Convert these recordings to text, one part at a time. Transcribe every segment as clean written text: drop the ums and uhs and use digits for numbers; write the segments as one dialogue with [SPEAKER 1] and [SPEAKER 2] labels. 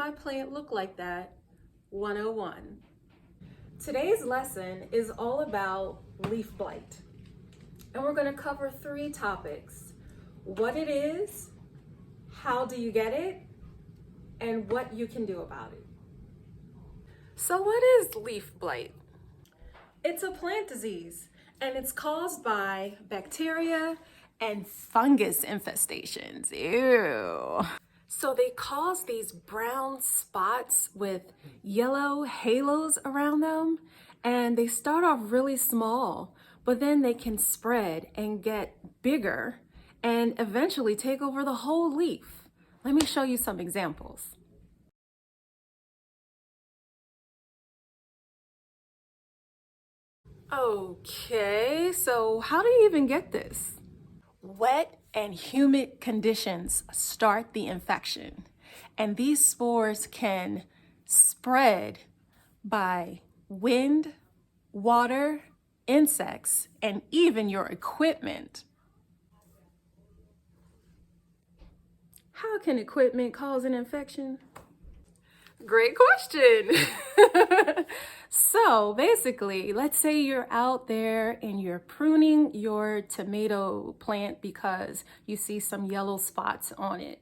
[SPEAKER 1] my plant look like that? 101. Today's lesson is all about leaf blight. And we're going to cover 3 topics: what it is, how do you get it, and what you can do about it. So what is leaf blight? It's a plant disease, and it's caused by bacteria and fungus infestations. Ew. So they cause these brown spots with yellow halos around them, and they start off really small, but then they can spread and get bigger and eventually take over the whole leaf. Let me show you some examples. Okay, so how do you even get this? Wet and humid conditions start the infection, and these spores can spread by wind, water, insects, and even your equipment. How can equipment cause an infection? Great question. So basically, let's say you're out there and you're pruning your tomato plant because you see some yellow spots on it.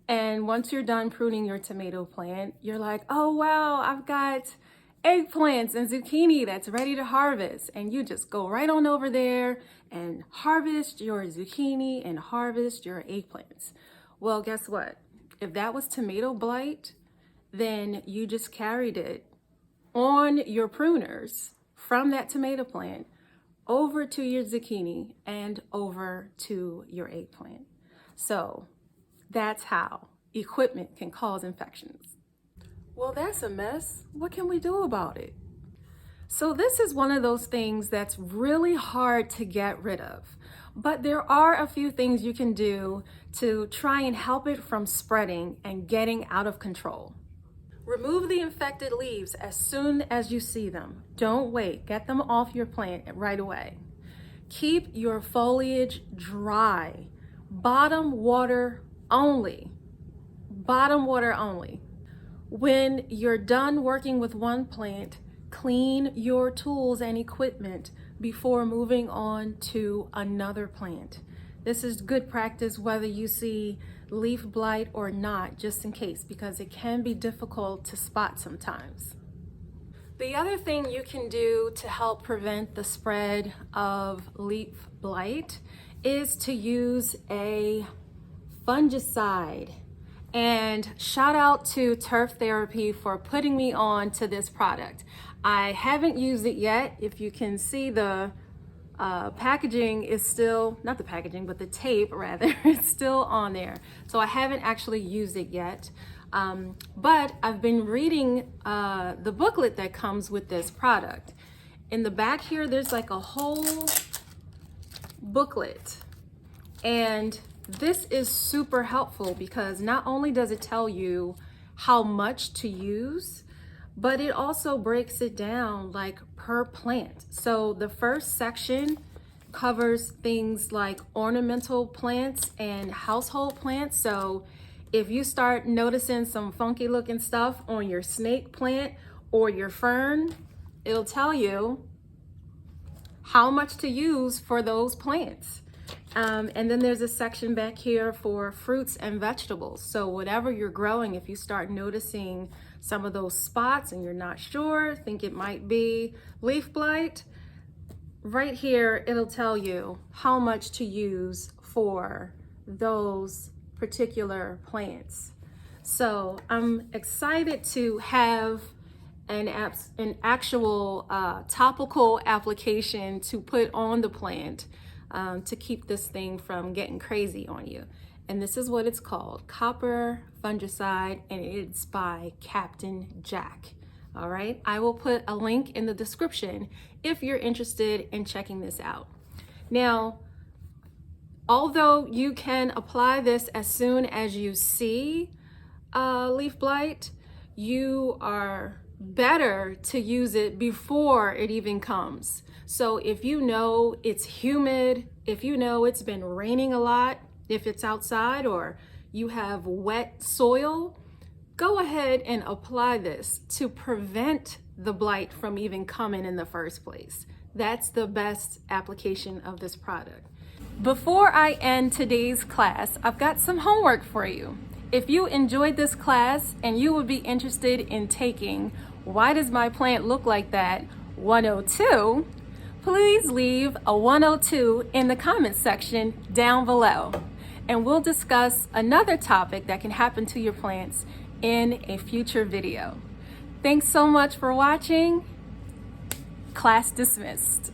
[SPEAKER 1] And once you're done pruning your tomato plant, you're like, oh wow, I've got eggplants and zucchini that's ready to harvest. And you just go right on over there and harvest your zucchini and harvest your eggplants. Well, guess what? If that was tomato blight, then you just carried it on your pruners from that tomato plant over to your zucchini and over to your eggplant. So that's how equipment can cause infections. Well, that's a mess. What can we do about it? So this is one of those things that's really hard to get rid of, but there are a few things you can do to try and help it from spreading and getting out of control. Remove the infected leaves as soon as you see them. Don't wait. Get them off your plant right away. Keep your foliage dry. Bottom water only. Bottom water only. When you're done working with one plant, clean your tools and equipment before moving on to another plant. This is good practice whether you see leaf blight or not, just in case, because it can be difficult to spot sometimes. The other thing you can do to help prevent the spread of leaf blight is to use a fungicide. And shout out to Turf Therapy for putting me on to this product. I haven't used it yet. If you can see, the packaging is still, not the packaging, but the tape rather, it's still on there. So I haven't actually used it yet. But I've been reading the booklet that comes with this product. In the back here, there's like a whole booklet. And this is super helpful because not only does it tell you how much to use, but it also breaks it down like per plant. So the first section covers things like ornamental plants and household plants. So if you start noticing some funky looking stuff on your snake plant or your fern, it'll tell you how much to use for those plants. And then there's a section back here for fruits and vegetables. So whatever you're growing, if you start noticing some of those spots and you're not sure, think it might be leaf blight, right here, it'll tell you how much to use for those particular plants. So I'm excited to have an actual topical application to put on the plant to keep this thing from getting crazy on you. And this is what it's called, Copper Fungicide, and it's by Captain Jack. All right, I will put a link in the description if you're interested in checking this out. Now, although you can apply this as soon as you see leaf blight, you are better to use it before it even comes. So if you know it's humid, if you know it's been raining a lot, if it's outside, or you have wet soil, go ahead and apply this to prevent the blight from even coming in the first place. That's the best application of this product. Before I end today's class, I've got some homework for you. If you enjoyed this class and you would be interested in taking Why Does My Plant Look Like That 102, please leave a 102 in the comments section down below. And we'll discuss another topic that can happen to your plants in a future video. Thanks so much for watching. Class dismissed.